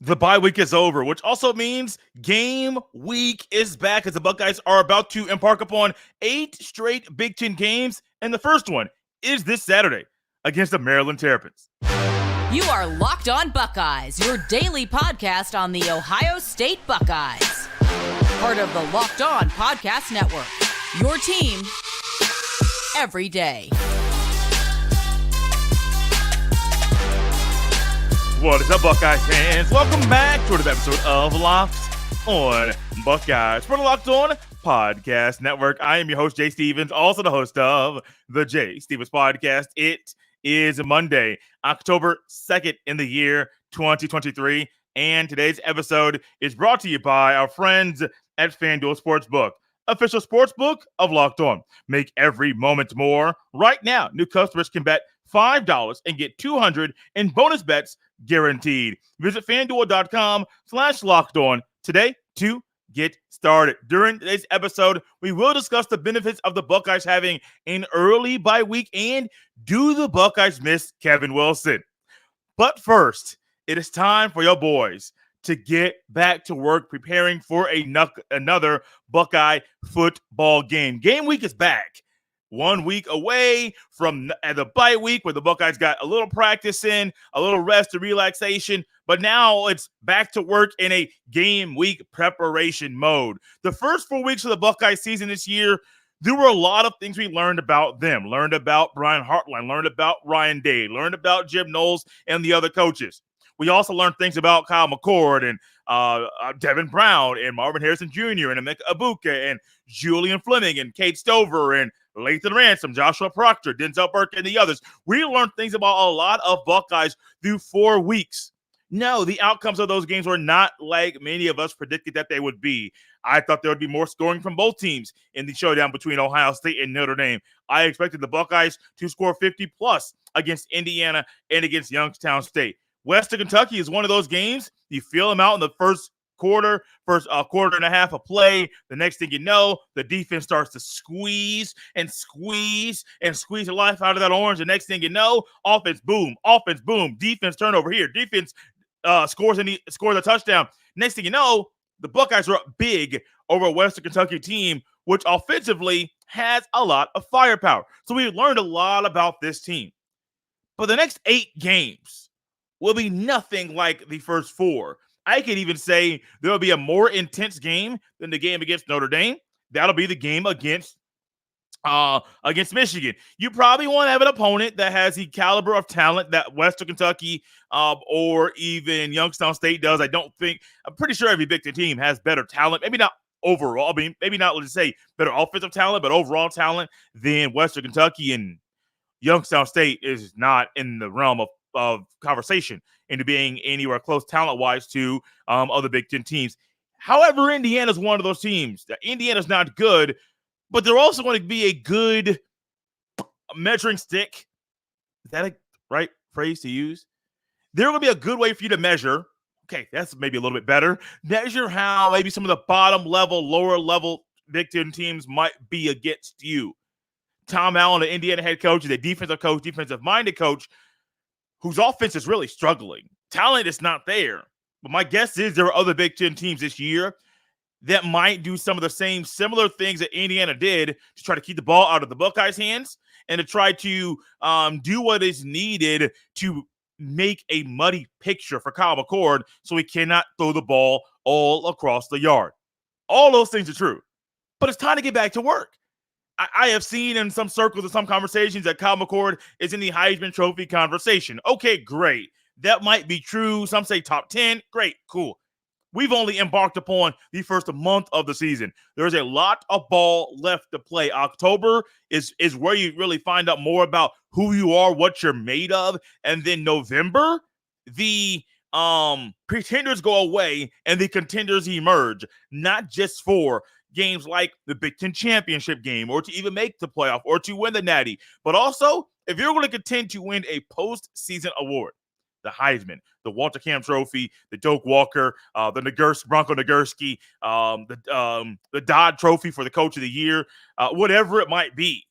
The bye week is over, which also means game week is back as the Buckeyes are about to embark upon 8 straight Big Ten games. And the first one is this Saturday against the Maryland Terrapins. You are Locked On Buckeyes, your daily podcast on the Ohio State Buckeyes. Part of the Locked On Podcast Network, your team every day. What is up, Buckeye fans? Welcome back to another episode of Locked On Buckeyes for the Locked On Podcast Network. I am your host, Jay Stevens, also the host of the Jay Stevens Podcast. It is Monday, October 2nd in the year 2023, and today's episode is brought to you by our friends at FanDuel Sportsbook, official sportsbook of Locked On. Make every moment more. Right now, new customers can bet $5 and get $200 in bonus bets guaranteed. Visit FanDuel.com/LockedOn today to get started. During today's episode, we will discuss the benefits of the Buckeyes having an early bye week and do the Buckeyes miss Kevin Wilson. But first, it is time for your boys to get back to work preparing for another Buckeye football game. Game week is back. 1 week away from the bye week where the Buckeyes got a little practice in, a little rest and relaxation, but now it's back to work in a game week preparation mode. The first 4 weeks of the Buckeye season this year, there were a lot of things we learned about them, learned about Brian Hartline, learned about Ryan Day, learned about Jim Knowles and the other coaches. We also learned things about Kyle McCord and Devin Brown and Marvin Harrison Jr. and Emeka Ibuka and Julian Fleming and Kate Stover and Lathan Ransom, Joshua Proctor, Denzel Burke, and the others. We learned things about a lot of Buckeyes through 4 weeks. No, the outcomes of those games were not like many of us predicted that they would be. I thought there would be more scoring from both teams in the showdown between Ohio State and Notre Dame. I expected the Buckeyes to score 50-plus against Indiana and against Youngstown State. Western Kentucky is one of those games. You feel them out in the first quarter and a half of play. The next thing you know, the defense starts to squeeze the life out of that orange. The next thing you know, offense boom, defense turnover here, defense scores a touchdown. Next thing you know, the Buckeyes are up big over a Western Kentucky team, which offensively has a lot of firepower. So we learned a lot about this team. But the next 8 games will be nothing like the first 4. I could even say there will be a more intense game than the game against Notre Dame. That'll be the game against Michigan. You probably want to have an opponent that has the caliber of talent that Western Kentucky or even Youngstown State does. I'm pretty sure every Big Ten team has better talent. Maybe not overall. Maybe not, let's say, better offensive talent, but overall talent than Western Kentucky. And Youngstown State is not in the realm of conversation into being anywhere close talent-wise to other Big Ten teams. However, Indiana's one of those teams. Indiana's not good, but they're also going to be a good measuring stick. Is that a right phrase to use? They're going to be a good way for you to measure. Okay, that's maybe a little bit better. Measure how maybe some of the bottom level, lower level Big Ten teams might be against you. Tom Allen, the Indiana head coach, is a defensive-minded coach, whose offense is really struggling. Talent is not there. But my guess is there are other Big Ten teams this year that might do some of the same similar things that Indiana did to try to keep the ball out of the Buckeyes' hands and to try to do what is needed to make a muddy picture for Kyle McCord so he cannot throw the ball all across the yard. All those things are true. But it's time to get back to work. I have seen in some circles and some conversations that Kyle McCord is in the Heisman Trophy conversation. Okay, great. That might be true. Some say top 10. Great, cool. We've only embarked upon the first month of the season. There's a lot of ball left to play. October is where you really find out more about who you are, what you're made of. And then November, the pretenders go away and the contenders emerge, not just for games like the Big Ten championship game or to even make the playoff or to win the Natty, but also if you're going to contend to win a postseason award, the Heisman, the Walter Camp Trophy, the Doak Walker, the Bronco Nagurski, the Dodd Trophy for the Coach of the Year, whatever it might be,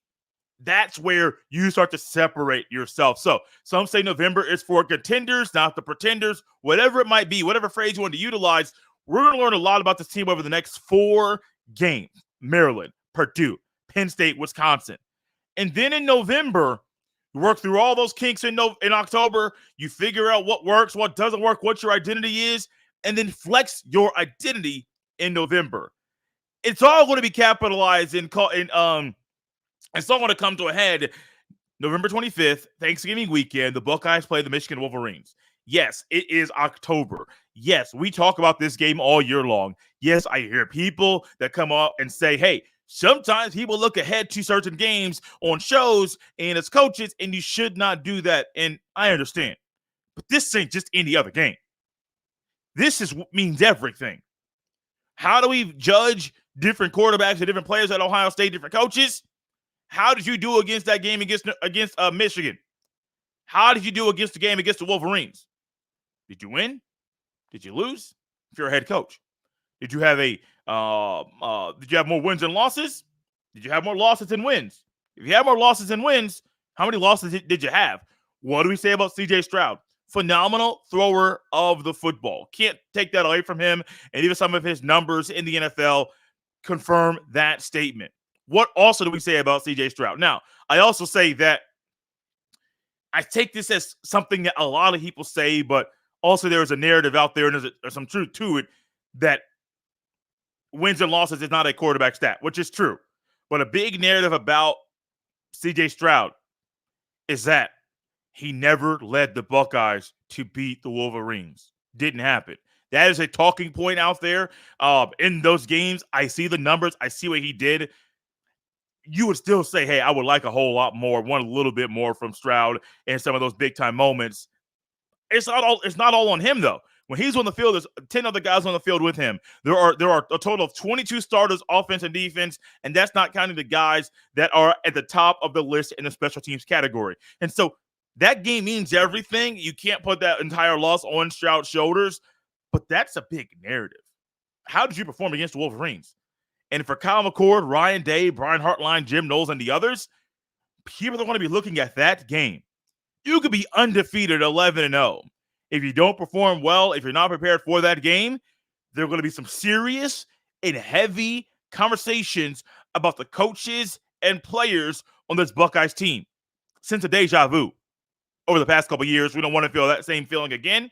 that's where you start to separate yourself. So some say November is for contenders, not the pretenders, whatever it might be, whatever phrase you want to utilize. We're going to learn a lot about this team over the next 4 games. Maryland, Purdue, Penn State, Wisconsin. And then in November, you work through all those kinks in October. You figure out what works, what doesn't work, what your identity is, and then flex your identity in November. It's all going to be capitalized it's all going to come to a head November 25th, Thanksgiving weekend. The Buckeyes play the Michigan Wolverines. Yes, it is October. Yes, we talk about this game all year long. Yes, I hear people that come up and say, hey, sometimes people look ahead to certain games on shows and as coaches, and you should not do that. And I understand. But this ain't just any other game. This means everything. How do we judge different quarterbacks and different players at Ohio State, different coaches? How did you do against that game against Michigan? How did you do against the game against the Wolverines? Did you win? Did you lose? If you're a head coach, did you have did you have more wins than losses? Did you have more losses than wins? If you have more losses than wins, how many losses did you have? What do we say about C.J. Stroud? Phenomenal thrower of the football. Can't take that away from him. And even some of his numbers in the NFL confirm that statement. What also do we say about C.J. Stroud? Now, I also say that I take this as something that a lot of people say, but also there is a narrative out there, and there's some truth to it, that wins and losses is not a quarterback stat, which is true. But a big narrative about C.J. Stroud is that he never led the Buckeyes to beat the Wolverines. Didn't happen. That is a talking point out there. In those games, I see the numbers. I see what he did. You would still say, hey, I would like a whole lot more, want a little bit more from Stroud in some of those big-time moments. It's not all on him, though. When he's on the field, there's 10 other guys on the field with him. There are a total of 22 starters, offense and defense, and that's not counting the guys that are at the top of the list in the special teams category. And so that game means everything. You can't put that entire loss on Stroud's shoulders, but that's a big narrative. How did you perform against the Wolverines? And for Kyle McCord, Ryan Day, Brian Hartline, Jim Knowles, and the others, people are going to be looking at that game. You could be undefeated 11-0. If you don't perform well, if you're not prepared for that game, there are going to be some serious and heavy conversations about the coaches and players on this Buckeyes team. Since a deja vu over the past couple of years, we don't want to feel that same feeling again.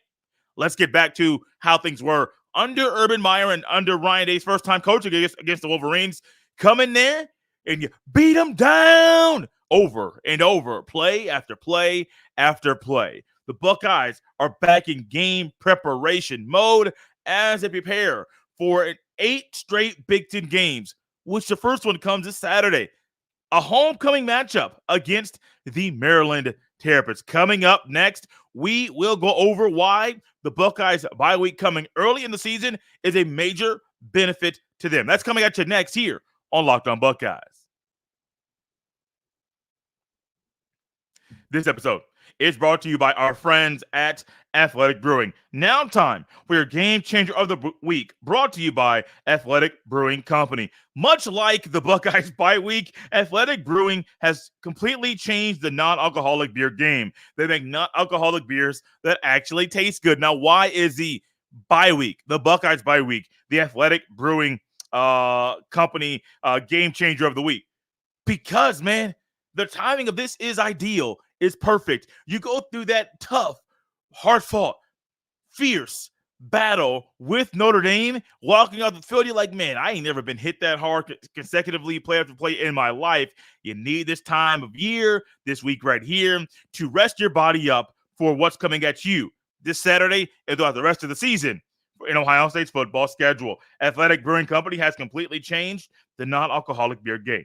Let's get back to how things were under Urban Meyer and under Ryan Day's first time coaching against the Wolverines. Come in there and you beat them down over and over, play after play after play. The Buckeyes are back in game preparation mode as they prepare for 8 straight Big Ten games, which the first one comes this Saturday. A homecoming matchup against the Maryland Terrapins. Coming up next, we will go over why the Buckeyes bye week coming early in the season is a major benefit to them. That's coming at you next here on Locked On Buckeyes. This episode is brought to you by our friends at Athletic Brewing. Now time for your game changer of the week, brought to you by Athletic Brewing Company. Much like the Buckeyes bye week, Athletic Brewing has completely changed the non-alcoholic beer game. They make non-alcoholic beers that actually taste good. Now, why is the bye week, the Buckeyes bye week, the Athletic Brewing Company game changer of the week? Because, man, the timing of this is ideal. Is perfect. You go through that tough, hard-fought, fierce battle with Notre Dame, walking off the field, you're like, man, I ain't never been hit that hard consecutively, play after play in my life. You need this time of year, this week right here, to rest your body up for what's coming at you this Saturday and throughout the rest of the season in Ohio State's football schedule. Athletic Brewing Company has completely changed the non-alcoholic beer game.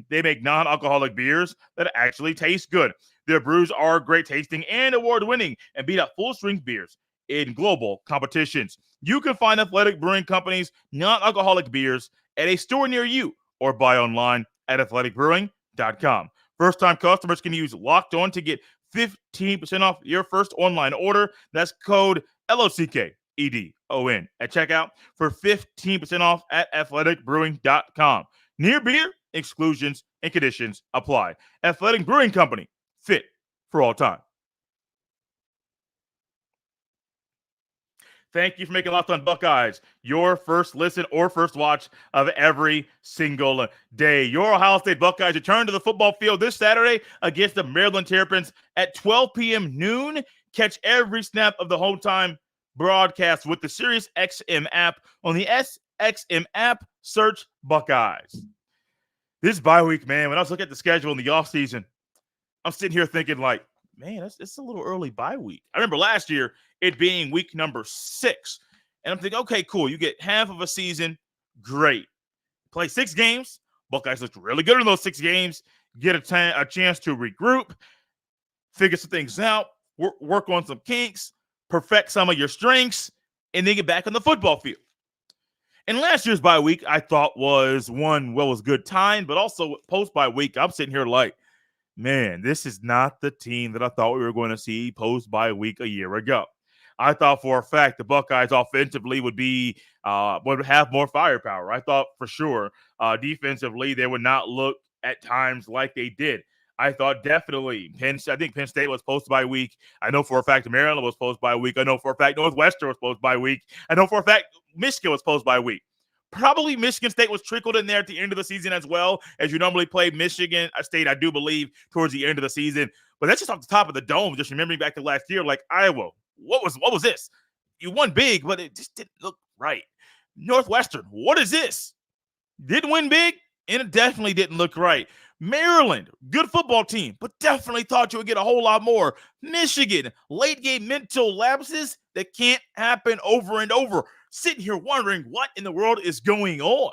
They make non-alcoholic beers that actually taste good. Their brews are great tasting and award-winning and beat out full-strength beers in global competitions. You can find Athletic Brewing Company's non-alcoholic beers at a store near you or buy online at athleticbrewing.com. First-time customers can use Locked On to get 15% off your first online order. That's code LOCKEDON at checkout for 15% off at athleticbrewing.com. Near beer, exclusions and conditions apply. Athletic Brewing Company, fit for all time. Thank you for making Locked On Buckeyes your first listen or first watch of every single day. Your Ohio State Buckeyes return to the football field this Saturday against the Maryland Terrapins at 12 p.m. noon. Catch every snap of the whole time broadcast with the Sirius XM app. On the SXM app, search Buckeyes. This bye week, man, when I was looking at the schedule in the offseason, I'm sitting here thinking like, man, it's a little early bye week. I remember last year it being week number 6. And I'm thinking, okay, cool. You get half of a season. Great. Play 6 games. Buckeyes looked really good in those 6 games. Get a chance to regroup, figure some things out, work on some kinks, perfect some of your strengths, and then get back on the football field. And last year's bye week, I thought was good time, but also post-bye week, I'm sitting here like, man, this is not the team that I thought we were going to see post-bye week a year ago. I thought for a fact the Buckeyes offensively would have more firepower. I thought for sure defensively they would not look at times like they did. I thought definitely I think Penn State was post-bye week. I know for a fact Maryland was post-bye week. I know for a fact Northwestern was post-bye week. I know for a fact Michigan was post-bye week. Probably Michigan State was trickled in there at the end of the season as well, as you normally play Michigan State, I do believe, towards the end of the season. But that's just off the top of the dome. Just remembering back to last year, like Iowa, what was this? You won big, but it just didn't look right. Northwestern, what is this? Didn't win big, and it definitely didn't look right. Maryland, good football team, but definitely thought you would get a whole lot more. Michigan, late game mental lapses that can't happen over and over. Sitting here wondering what in the world is going on.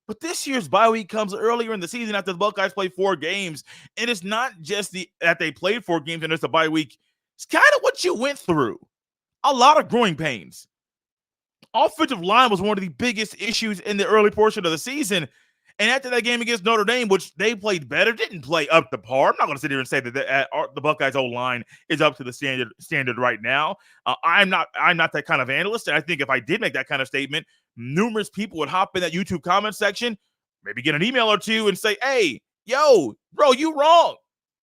But this year's bye week comes earlier in the season after the Buckeyes played 4 games. And it's not just that they played 4 games and it's a bye week. It's kind of what you went through. A lot of growing pains. Offensive line was one of the biggest issues in the early portion of the season. And after that game against Notre Dame, which they played better, didn't play up to par. I'm not going to sit here and say that the Buckeyes O-line is up to the standard right now. I'm not that kind of analyst, and I think if I did make that kind of statement, numerous people would hop in that YouTube comment section, maybe get an email or two and say, hey, yo, bro, you wrong.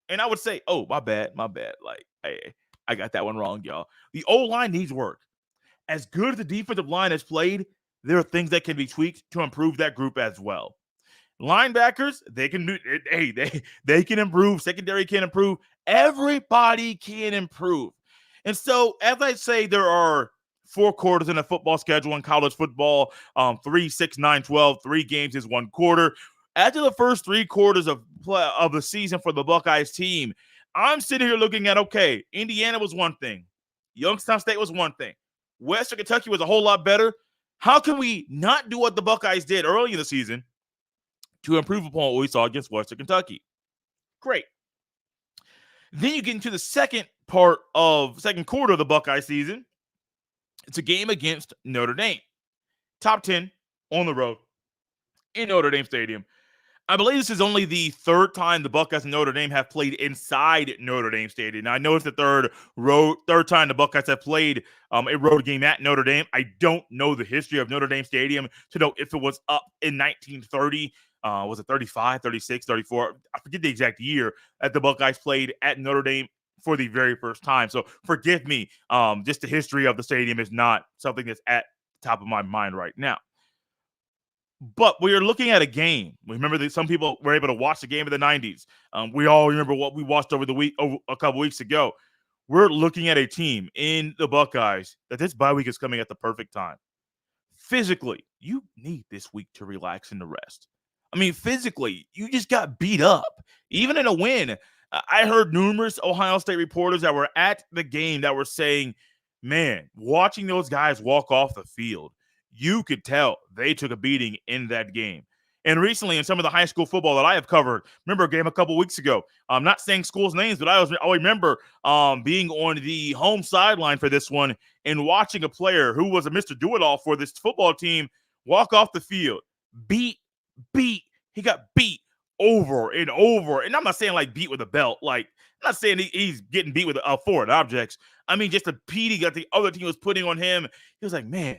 And I would say, oh, my bad. Like, hey, I got that one wrong, y'all. The O-line needs work. As good as the defensive line has played, there are things that can be tweaked to improve that group as well. Linebackers, they can do. Hey, they can improve. Secondary can improve. Everybody can improve. And so, as I say, there are 4 quarters in a football schedule in college football. 3, 6, 9, 12. 3 games is 1 quarter. After the first 3 quarters of the season for the Buckeyes team, I'm sitting here looking at, okay, Indiana was one thing. Youngstown State was one thing. Western Kentucky was a whole lot better. How can we not do what the Buckeyes did early in the season to improve upon what we saw against Western Kentucky? Great. Then you get into the second quarter of the Buckeye season. It's a game against Notre Dame. Top 10 on the road in Notre Dame Stadium. I believe this is only the 3rd time the Buckeyes and Notre Dame have played inside Notre Dame Stadium. Now, I know it's the third time the Buckeyes have played a road game at Notre Dame. I don't know the history of Notre Dame Stadium to know if it was up in 1930. Was it 35, 36, 34? I forget the exact year that the Buckeyes played at Notre Dame for the very first time. So forgive me. Just the history of the stadium is not something that's at the top of my mind right now. But we are looking at a game. Remember that some people were able to watch the game in the 90s. We all remember what we watched over a couple weeks ago. We're looking at a team in the Buckeyes that this bye week is coming at the perfect time. Physically, you need this week to relax and to rest. I mean, physically, you just got beat up. Even in a win, I heard numerous Ohio State reporters that were at the game that were saying, man, watching those guys walk off the field, you could tell they took a beating in that game. And recently, in some of the high school football that I have covered, remember a game a couple weeks ago. I'm not saying schools' names, but I remember being on the home sideline for this one and watching a player who was a Mr. Do-It-All for this football team walk off the field. Beat. He got beat over and over. And I'm not saying like beat with a belt. Like, I'm not saying he's getting beat with foreign objects. I mean, just the beating that the other team was putting on him. He was like, man,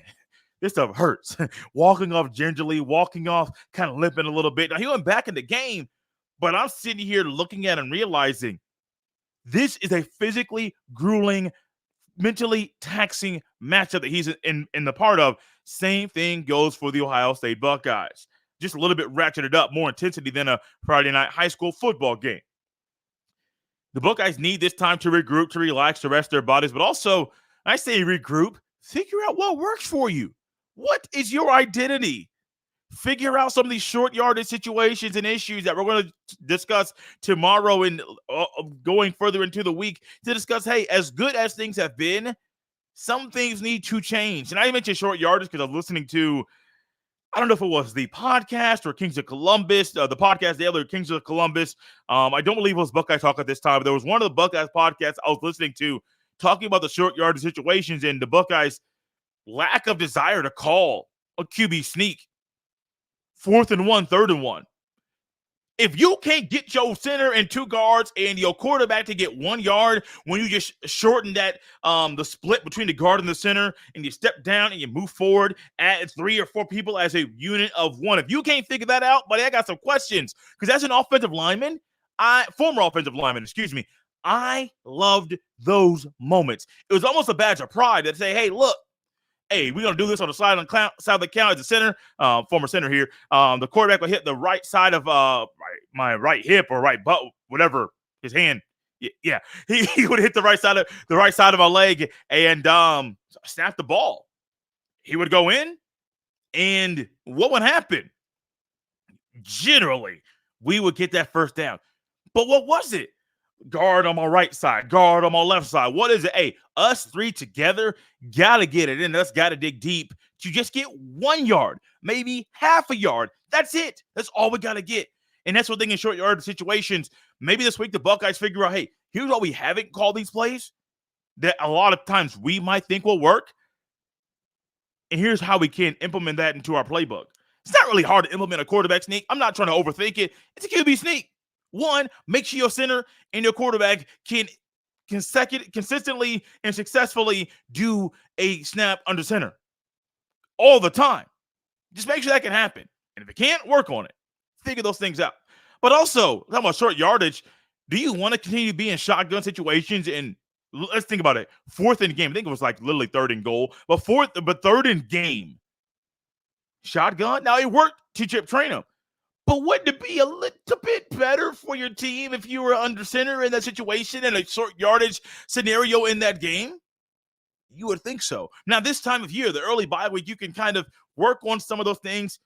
this stuff hurts. Walking off gingerly, walking off, kind of limping a little bit. Now, he went back in the game, But I'm sitting here looking at and realizing this is a physically grueling, mentally taxing matchup that he's in the part of. Same thing goes for the Ohio State Buckeyes. Just a little bit ratcheted up, more intensity than a Friday night high school football game. The Buckeyes need this time to regroup, to relax, to rest their bodies, but also, I say regroup, figure out what works for you. What is your identity? Figure out some of these short yardage situations and issues that we're going to discuss tomorrow and going further into the week to discuss, hey, as good as things have been, some things need to change. And I mentioned short yardage because I was listening to, I don't know if it was the podcast or Kings of Columbus, the podcast, the other Kings of Columbus. I don't believe it was Buckeye Talk at this time, but there was one of the Buckeyes podcasts I was listening to talking about the short yardage situations and the Buckeyes' lack of desire to call a QB sneak. 4th and 1, 3rd and 1. If you can't get your center and 2 guards and your quarterback to get 1 yard when you just shorten that the split between the guard and the center and you step down and you move forward, add 3 or 4 people as a unit of 1. If you can't figure that out, buddy, I got some questions. Because as an offensive lineman, former offensive lineman, excuse me, I loved those moments. It was almost a badge of pride to say, hey, look, hey, we're going to do this on the side of the count as a center, former center here. The quarterback will hit the right side of my right hip or right butt, whatever, his hand. Yeah. He would hit the right side of my leg and snap the ball. He would go in, and what would happen? Generally, we would get that first down. But what was it? Guard on my right side, guard on my left side. What is it? Hey, us 3 together gotta get it in. Us gotta dig deep to just get 1 yard, maybe half a yard. That's it. That's all we gotta get. And that's one thing in short yard situations. Maybe this week the Buckeyes figure out, hey, here's what we haven't called these plays that a lot of times we might think will work. And here's how we can implement that into our playbook. It's not really hard to implement a quarterback sneak. I'm not trying to overthink it. It's a QB sneak. 1, make sure your center and your quarterback can consistently and successfully do a snap under center all the time. Just make sure that can happen. And if it can't, work on it. Figure those things out. But also, talking about short yardage, do you want to continue to be in shotgun situations? And let's think about it. 4th in game. I think it was like literally 3rd and goal. But 3rd in game. Shotgun? Now, it worked to Chip Trainum. But wouldn't it be a little bit better for your team if you were under center in that situation and a short yardage scenario in that game? You would think so. Now, this time of year, the early bye week, you can kind of work on some of those things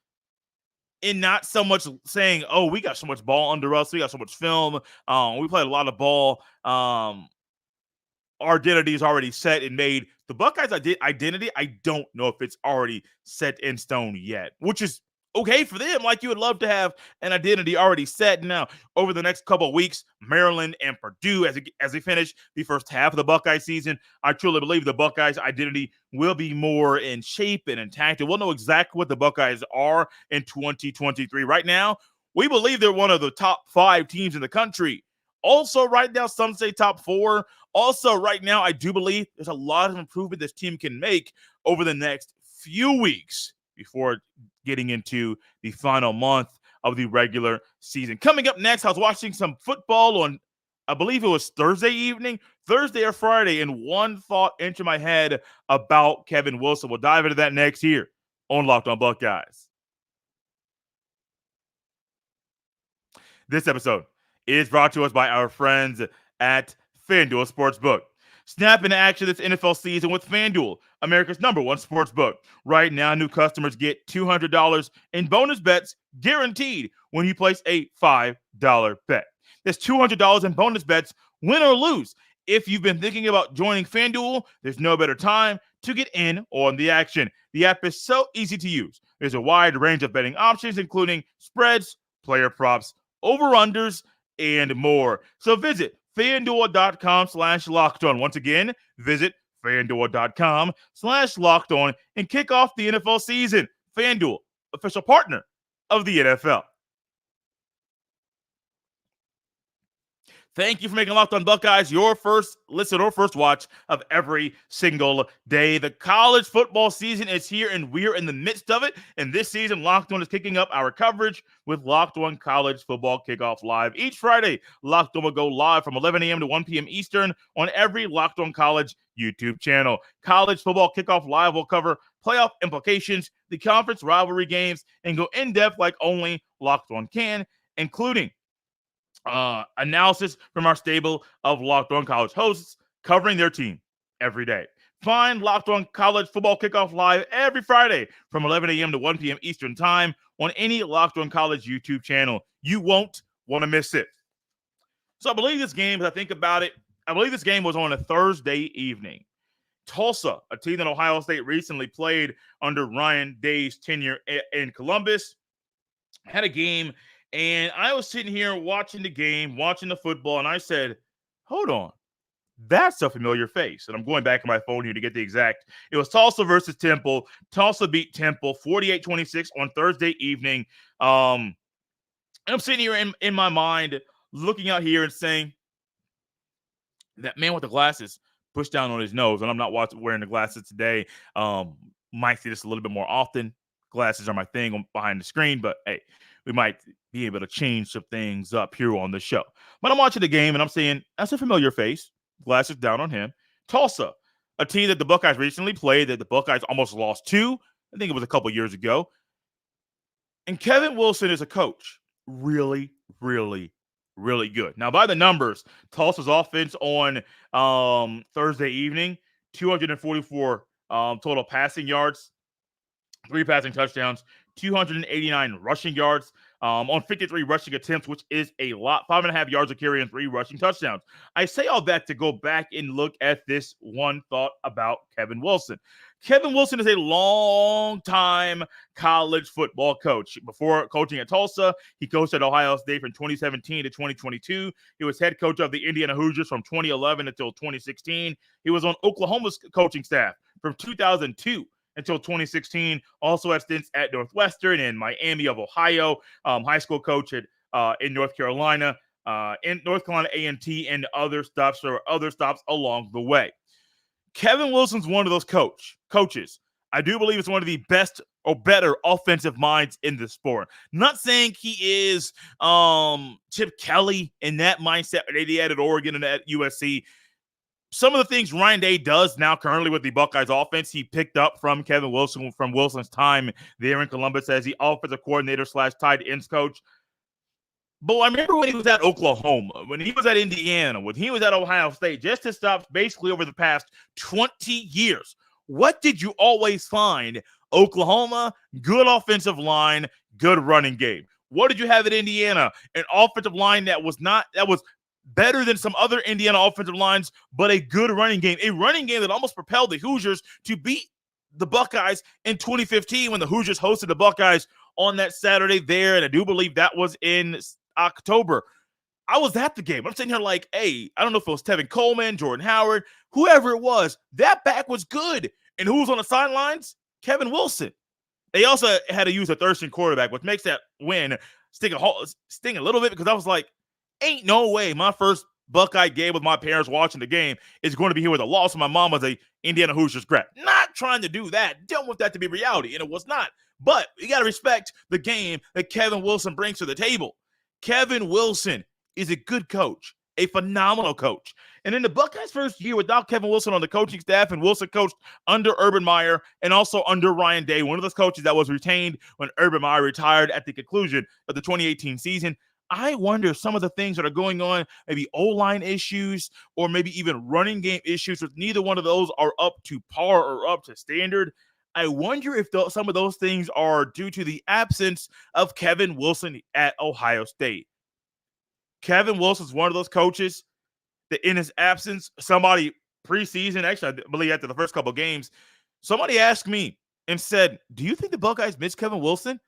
and not so much saying, oh, we got so much ball under us. We got so much film. We played a lot of ball. Our identity is already set and made. The Buckeyes' identity, I don't know if it's already set in stone yet, which is okay for them. Like, you would love to have an identity already set. Now, over the next couple of weeks, Maryland and Purdue, as they finish the first half of the Buckeye season, I truly believe the Buckeyes' identity will be more in shape and intact. And we'll know exactly what the Buckeyes are in 2023. Right now, we believe they're one of the top 5 teams in the country. Also, right now, some say top 4. Also, right now, I do believe there's a lot of improvement this team can make over the next few weeks before getting into the final month of the regular season. Coming up next, I was watching some football on, I believe it was Thursday or Friday, and one thought entered my head about Kevin Wilson. We'll dive into that next here on Locked On Buckeyes. This episode is brought to us by our friends at FanDuel Sportsbook. Snap into action this NFL season with FanDuel, America's #1 sportsbook. Right now, new customers get $200 in bonus bets guaranteed when you place a $5 bet. That's $200 in bonus bets, win or lose. If you've been thinking about joining FanDuel, there's no better time to get in on the action. The app is so easy to use. There's a wide range of betting options, including spreads, player props, over-unders, and more. So visit FanDuel.com/lockedon. Once again, visit FanDuel.com/lockedon and kick off the NFL season. FanDuel, official partner of the NFL. Thank you for making Locked On Buckeyes your first listen or first watch of every single day. The college football season is here, and we're in the midst of it. And this season, Locked On is kicking up our coverage with Locked On College Football Kickoff Live. Each Friday, Locked On will go live from 11 a.m. to 1 p.m. Eastern on every Locked On College YouTube channel. College Football Kickoff Live will cover playoff implications, the conference rivalry games, and go in-depth like only Locked On can, including analysis from our stable of Locked On College hosts covering their team every day. Find Locked On College Football Kickoff Live every Friday from 11 a.m. to 1 p.m. Eastern Time on any Locked On College YouTube channel. You won't want to miss it. So I believe this game, as I think about it, I believe this game was on a Thursday evening. Tulsa, a team that Ohio State recently played under Ryan Day's tenure in Columbus, had a game. And I was sitting here watching the game, watching the football, and I said, hold on, that's a familiar face. And I'm going back on my phone here to get the exact. It was Tulsa versus Temple. Tulsa beat Temple 48-26 on Thursday evening. And I'm sitting here in my mind looking out here and saying, that man with the glasses pushed down on his nose, and I'm not wearing the glasses today. Might see this a little bit more often. Glasses are my thing behind the screen, but hey, we might be able to change some things up here on the show. But I'm watching the game, and I'm saying, that's a familiar face. Glasses down on him. Tulsa, a team that the Buckeyes recently played, that the Buckeyes almost lost to. I think it was a couple years ago. And Kevin Wilson is a coach. Really, really, really good. Now, by the numbers, Tulsa's offense on Thursday evening, 244 total passing yards, 3 passing touchdowns, 289 rushing yards on 53 rushing attempts, which is a lot. 5.5 yards a carry and 3 rushing touchdowns. I say all that to go back and look at this one thought about Kevin Wilson. Kevin Wilson is a long-time college football coach. Before coaching at Tulsa, he coached at Ohio State from 2017 to 2022. He was head coach of the Indiana Hoosiers from 2011 until 2016. He was on Oklahoma's coaching staff from 2002 until 2016, also had stints at Northwestern and Miami of Ohio, high school coach at in North Carolina, in North Carolina A&T, and other stops along the way. Kevin Wilson's one of those coaches. I do believe it's one of the best or better offensive minds in the sport. Not saying he is Chip Kelly in that mindset that he had at Oregon and at USC. Some of the things Ryan Day does now currently with the Buckeyes offense, he picked up from Kevin Wilson from Wilson's time there in Columbus as the offensive coordinator / tight ends coach. But I remember when he was at Oklahoma, when he was at Indiana, when he was at Ohio State, just his stops basically over the past 20 years. What did you always find? Oklahoma, good offensive line, good running game. What did you have at Indiana? An offensive line that was better than some other Indiana offensive lines, but a good running game. A running game that almost propelled the Hoosiers to beat the Buckeyes in 2015 when the Hoosiers hosted the Buckeyes on that Saturday there, and I do believe that was in October. I was at the game. I'm sitting here like, hey, I don't know if it was Tevin Coleman, Jordan Howard, whoever it was. That back was good. And who was on the sidelines? Kevin Wilson. They also had to use a Thurston quarterback, which makes that win sting a little bit, because I was like, ain't no way my first Buckeye game with my parents watching the game is going to be here with a loss. My mom was a Indiana Hoosiers grad. Not trying to do that. Don't want that to be reality, and it was not. But you got to respect the game that Kevin Wilson brings to the table. Kevin Wilson is a good coach, a phenomenal coach. And in the Buckeyes' first year without Kevin Wilson on the coaching staff, and Wilson coached under Urban Meyer and also under Ryan Day, one of those coaches that was retained when Urban Meyer retired at the conclusion of the 2018 season. I wonder some of the things that are going on, maybe O-line issues or maybe even running game issues, with neither one of those are up to par or up to standard. I wonder if some of those things are due to the absence of Kevin Wilson at Ohio State. Kevin Wilson's one of those coaches that in his absence, somebody preseason, actually I believe after the first couple of games, somebody asked me and said, do you think the Buckeyes miss Kevin Wilson?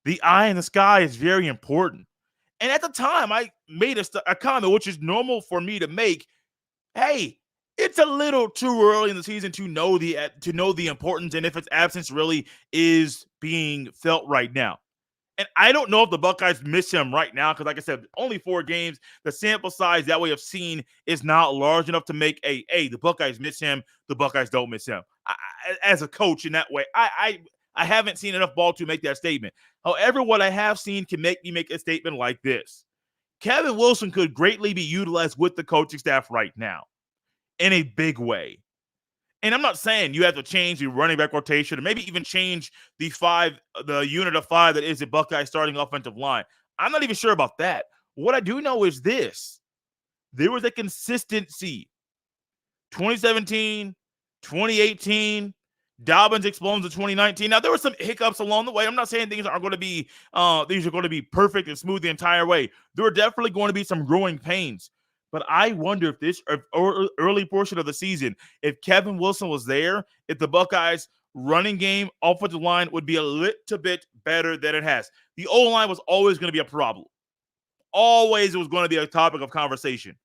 The eye in the sky is very important. And at the time, I made a comment, which is normal for me to make. Hey, it's a little too early in the season to know the importance and if its absence really is being felt right now. And I don't know if the Buckeyes miss him right now because, like I said, only 4 games. The sample size that we have seen is not large enough to make the Buckeyes miss him, the Buckeyes don't miss him. As a coach in that way, I haven't seen enough ball to make that statement. However, what I have seen can make me make a statement like this. Kevin Wilson could greatly be utilized with the coaching staff right now in a big way. And I'm not saying you have to change the running back rotation or maybe even change the unit of 5 that is the Buckeye starting offensive line. I'm not even sure about that. What I do know is this. There was a consistency. 2017, 2018, Dobbins explodes in 2019. Now, there were some hiccups along the way. I'm not saying things are going to be perfect and smooth the entire way. There are definitely going to be some growing pains. But I wonder if this early portion of the season, if Kevin Wilson was there, if the Buckeyes running game, offensive line would be a little bit better than it has. The O-line was always going to be a problem. Always it was going to be a topic of conversation.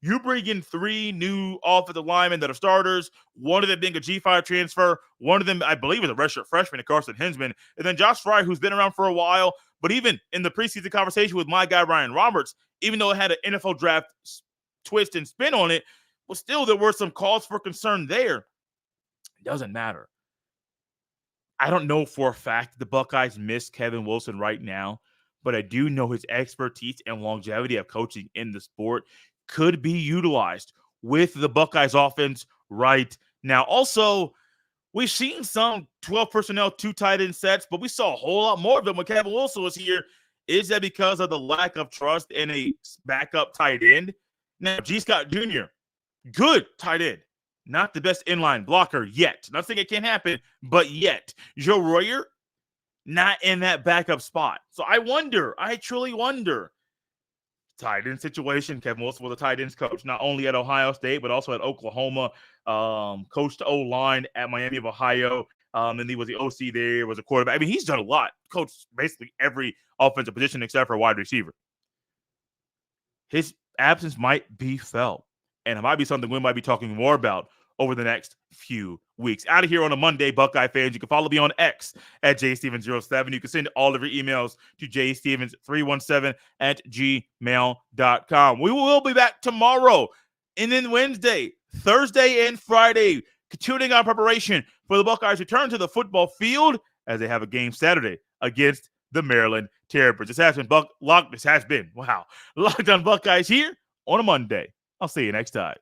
You bring in 3 new offensive linemen that are starters, one of them being a G5 transfer, one of them, I believe, is a redshirt freshman, Carson Hinsman, and then Josh Fry, who's been around for a while. But even in the preseason conversation with my guy, Ryan Roberts, even though it had an NFL draft twist and spin on it, but still there were some cause for concern there. It doesn't matter. I don't know for a fact the Buckeyes miss Kevin Wilson right now, but I do know his expertise and longevity of coaching in the sport could be utilized with the Buckeyes offense right now. Also, we've seen some 12 personnel, 2 tight end sets, but we saw a whole lot more of them when Kevin Wilson was here. Is that because of the lack of trust in a backup tight end? Now, G. Scott Jr., good tight end. Not the best inline blocker yet. Not saying it can't happen, but yet. Joe Royer, not in that backup spot. So I truly wonder. Tight end situation. Kevin Wilson was a tight ends coach, not only at Ohio State, but also at Oklahoma. Coached O-line at Miami of Ohio. And he was the OC there, was a quarterback. I mean, he's done a lot. Coached basically every offensive position except for wide receiver. His absence might be felt, and it might be something we might be talking more about over the next few weeks. Out of here on a Monday, Buckeye fans. You can follow me on X at jstevens07. You can send all of your emails to jstevens317@gmail.com. We will be back tomorrow, and then Wednesday, Thursday, and Friday, continuing our preparation for the Buckeyes return to the football field as they have a game Saturday against the Maryland Terrapins. This has been Locked On Buckeyes here on a Monday. I'll see you next time.